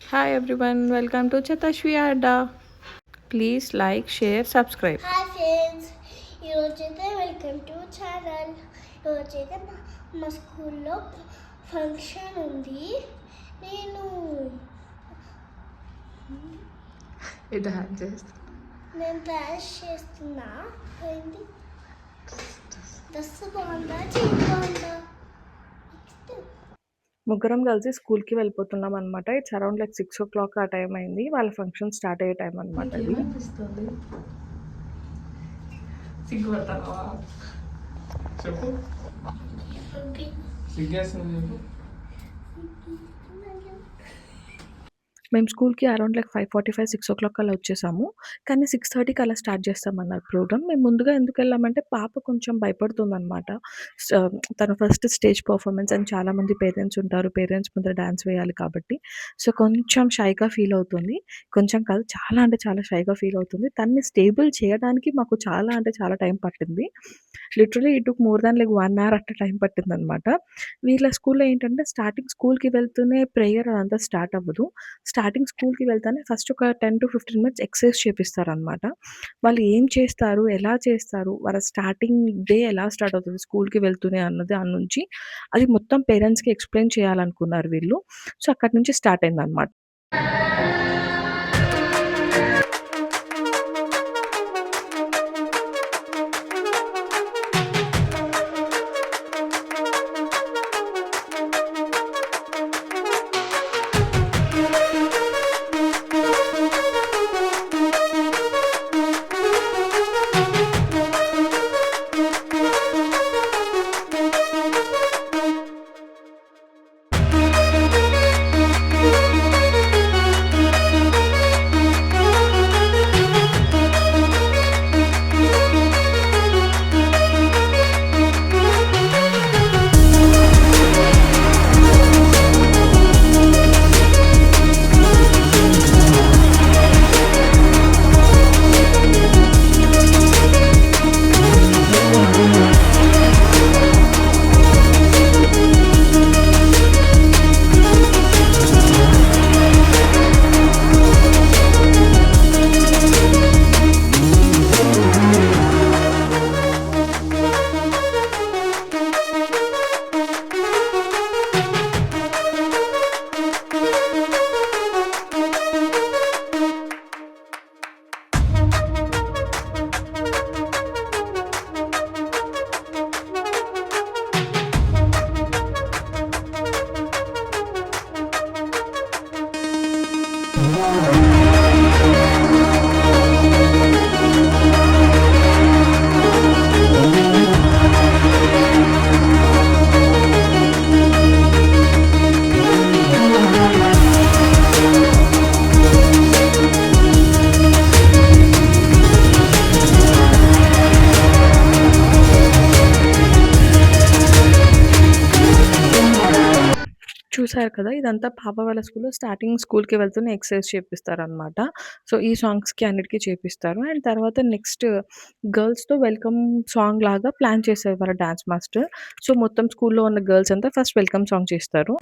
Hi everyone, welcome to Chatashvi Adda. Please like, share, subscribe. Hi friends, ఈరోజైతే welcome to channel. ఈరోజైతే మా స్కూల్లో function ఉంది. నేను ఇది హ్యాండ్ చేస్తా. నేను డాన్స్ చేస్తున్నా. ఏంటి డ్రెస్ బాగుందా, చీర బాగుందా? ముగ్గురం కలిసి స్కూల్కి వెళ్ళిపోతున్నాం అనమాట. ఇట్స్ అరౌండ్ లైక్ 6 o'clock ఆ టైం అయింది. వాళ్ళ ఫంక్షన్ స్టార్ట్ అయ్యే టైం అనమాట. అది సిగ్గుపడతావా చెప్పు. సిగ్గేస్తుంది చెప్పు. మేము స్కూల్కి అరౌండ్ లైక్ 5:45, 6 o'clock అలా వచ్చేసాము. కానీ 6:30కి అలా స్టార్ట్ చేస్తామన్నారు ప్రోగ్రామ్. మేము ముందుగా ఎందుకు వెళ్ళామంటే పాప కొంచెం భయపడుతుందనమాట. తన ఫస్ట్ స్టేజ్ పర్ఫార్మెన్స్ అని చాలామంది పేరెంట్స్ ఉంటారు. పేరెంట్స్ ముందర డాన్స్ వేయాలి కాబట్టి. సో కొంచెం షైగా ఫీల్ అవుతుంది. కొంచెం కాదు, చాలా అంటే చాలా షైగా ఫీల్ అవుతుంది. తనని స్టేబుల్ చేయడానికి మాకు చాలా అంటే చాలా టైం పట్టింది. Literally it took more than like 1 hour అట్లా టైం పట్టిందనమాట. వీళ్ళ స్కూల్‌లో ఏంటంటే స్టార్టింగ్ స్కూల్‌కి వెళ్తూనే ప్రేయర్ అదంతా స్టార్ట్ అవ్వదు. స్టార్టింగ్ స్కూల్‌కి వెళ్తానే ఫస్ట్ ఒక 10-15 మినిట్స్ ఎక్సర్సైజ్ చేపిస్తారనమాట. వాళ్ళు ఏం చేస్తారు? ఎలా చేస్తారు? వాళ్ళ స్టార్టింగ్ డే ఎలా స్టార్ట్ అవుతది స్కూల్‌కి వెళ్తూనే అన్నది దాని నుంచి అది మొత్తం పేరెంట్స్‌కి ఎక్స్‌ప్లెయిన్ చేయాలనుకున్నారు వీళ్ళు. సో, అక్కడి నుంచి స్టార్ట్ అయిందనమాట. చూసారు కదా! ఇదంతా పాప వాళ్ళ స్కూల్‌లో స్టార్టింగ్ స్కూల్‌కి వెళ్తూనే ఎక్సర్సైజ్ చేపిస్తారనమాట. సో, ఈ సాంగ్స్‌కి అన్నిటికి చేపిస్తారు. అండ్ తర్వాత నెక్స్ట్ గర్ల్స్‌తో వెల్కమ్ సాంగ్ లాగా ప్లాన్ చేశారు వాళ్ళ డాన్స్ మాస్టర్. సో, మొత్తం స్కూల్‌లో ఉన్న గర్ల్స్ అంతా ఫస్ట్ వెల్కమ్ సాంగ్ చేస్తారు.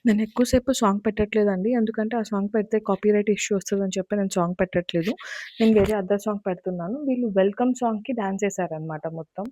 నేను ఎక్కువ సేపు సాంగ్ పెట్టట్లేదండి. ఎందుకంటే ఆ సాంగ్ పెడితే కాపీరైట్ ఇష్యూ వస్తదని చెప్పి నేను సాంగ్ పెట్టట్లేదు. నేను వేరే అదర్ సాంగ్ పెడుతున్నాను. వీళ్ళు వెల్కమ్ సాంగ్‌కి డాన్స్ ఏసారనమాట మొత్తం.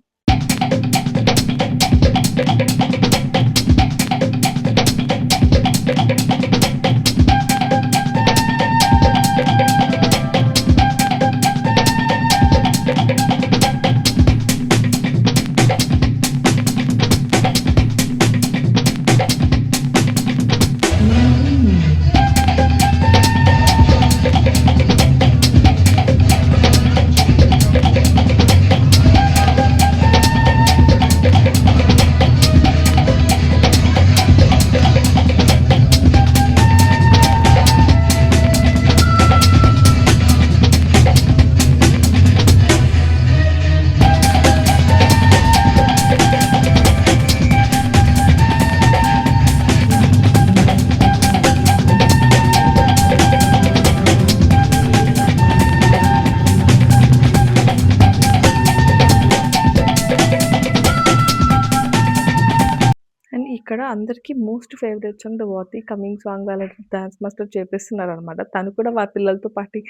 అందరికీ most favourite song 'the Vaathi coming song' వాళ్ళ డాన్స్ మాస్టర్ చేపిస్తున్నారనమాట. తను కూడా వాళ్ళ పిల్లలతో పాటి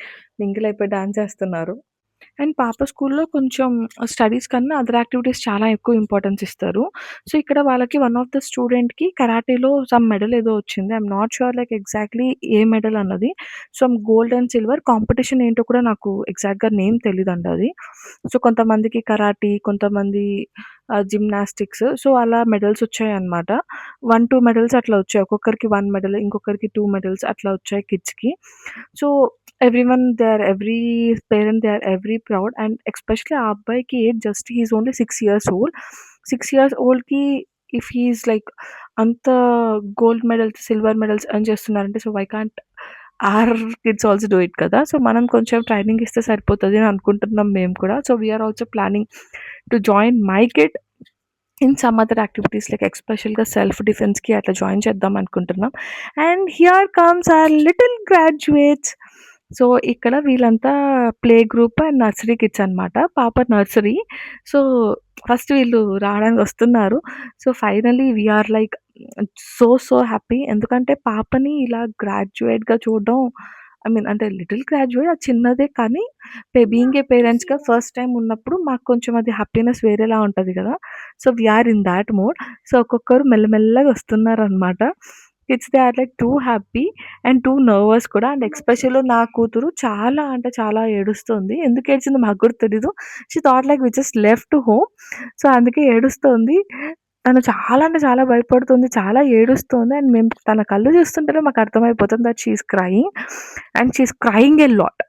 మింగిల్ అయిపోయి డాన్స్ చేస్తున్నారు. అండ్ పాప స్కూల్‌లో కొంచెం స్టడీస్ కన్నా అదర్ యాక్టివిటీస్ చాలా ఎక్కువ ఇంపార్టెన్స్ ఇస్తారు. సో, ఇక్కడ వాళ్ళకి వన్ ఆఫ్ ద స్టూడెంట్‌కి కరాటీలో సమ్ మెడల్ ఏదో వచ్చింది. I'm not sure like exactly ఏ మెడల్ అన్నది. Some gold and silver competition ఏంటో కూడా నాకు ఎగ్జాక్ట్‌గా నేమ్ తెలీదండి అది. సో, కొంతమందికి కరాటీ, కొంతమంది జిమ్నాస్టిక్స్ సో, అలా మెడల్స్ వచ్చాయన్నమాట. 1, 2 మెడల్స్ అట్లా వచ్చాయి. ఒక్కొక్కరికి 1 మెడల్, ఇంకొకరికి 2 మెడల్స్ అట్లా వచ్చాయి కిడ్స్‌కి. So, everyone they are every parent they are every proud and especially ఆ అబ్బాయికి age just he is only 6 years old. 6 years ఓల్డ్‌కి ఇఫ్ హి ఈస్ లైక్ అంత gold medals, silver medals earn చేస్తున్నారంటే so, why can't our kids also do it కదా! So, మనం కొంచెం training ఇస్తే సరిపోతది అని అనుకుంటున్నాం మేము కూడా. So, we are also planning to join my kid in some other activities like ఎస్పెషల్‌గా సెల్ఫ్ డిఫెన్స్‌కి అట్లా జాయిన్ చేద్దాం అనుకుంటున్నాం. And here comes our little graduates. So, ఇక్కడ వీళ్ళంతా play group and nursery kids అనమాట. పాప నర్సరీ. సో, ఫస్ట్ వీళ్ళు రావడానికి వస్తున్నారు. So, finally we are like so happy. ఎందుకంటే పాపని ఇలా గ్రాడ్యుయేట్‌గా చూడడం ఐ మీన్ అంటే లిటిల్ గ్రాడ్యుయేట్ అది చిన్నదే కానీ బీయింగ్ ఏ పేరెంట్స్‌గా ఫస్ట్ టైమ్ ఉన్నప్పుడు మాకు కొంచెం అది హ్యాపీనెస్ వేరేలా ఉంటది కదా! So, we are in thought mode. So, ఒక్కొక్కరు మెల్లమెల్లగా వస్తున్నారనమాట. Kids they are like too happy and too nervous కూడా. అండ్ ఎస్పెషల్లీ నా కూతురు చాలా అంటే చాలా ఏడుస్తుంది. ఎందుకు ఏడ్చిందో మాకు కూడా తెలీదు. She thought like we just left home. So, అందుకే ఏడుస్తోంది. తను చాలా అంటే చాలా భయపడుతుంది. చాలా ఏడుస్తోంది. అండ్ మేము తన కళ్ళు చూస్తుంటేనే మాకు అర్థమైపోతుంది that she is crying and she is crying a lot.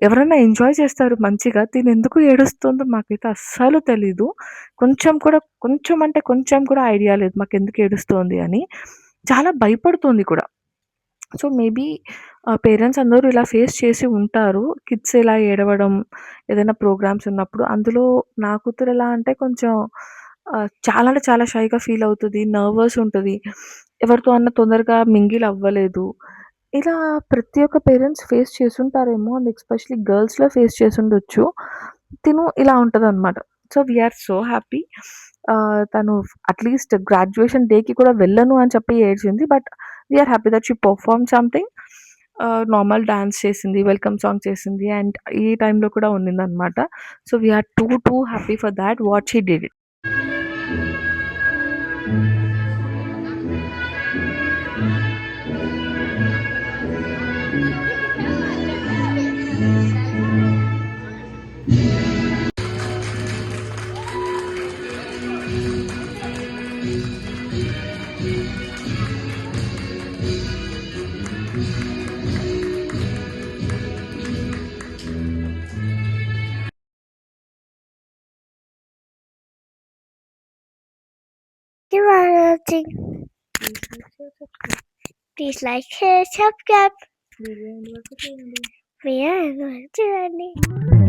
ఎవరైనా ఎంజాయ్ చేస్తారు మంచిగా. తినెందుకు ఏడుస్తుందో మాకైతే అస్సలు తెలీదు. కొంచెం అంటే కొంచెం కూడా ఐడియా లేదు మాకెందుకు ఏడుస్తోంది అని. చాలా భయపడుతుంది కూడా. సో, మేబీ పేరెంట్స్ అందరూ ఇలా ఫేస్ చేసి ఉంటారు. కిడ్స్ ఇలా ఏడవడం, ఏదైనా ప్రోగ్రామ్స్ ఉన్నప్పుడు. అందులో నా కూతురు ఎలా అంటే కొంచెం చాలా అంటే చాలా షైగా ఫీల్ అవుతది. నర్వస్ ఉంటది. ఎవరితో అన్నా తొందరగా మింగిల్ అవ్వలేదు. ఇలా ప్రతి ఒక్క parents face చేసుంటారేమో and especially గర్ల్స్‌లో face చేసుండొచ్చు. తిను ఇలా ఉంటదనమాట. So, we are so happy. తను అట్‌లీస్ట్ గ్రాడ్యుయేషన్ డేకి కూడా వెళ్ళను అని చెప్పి ఏడ్చింది. But we are happy that she performed something. Normal dance చేసింది, వెల్కమ్ సాంగ్ చేసింది అండ్ ఈ టైంలో కూడా ఉన్నిందనమాట. So, we are two happy for thought what she did. You are watching. Please like, share, subscribe. We are watching.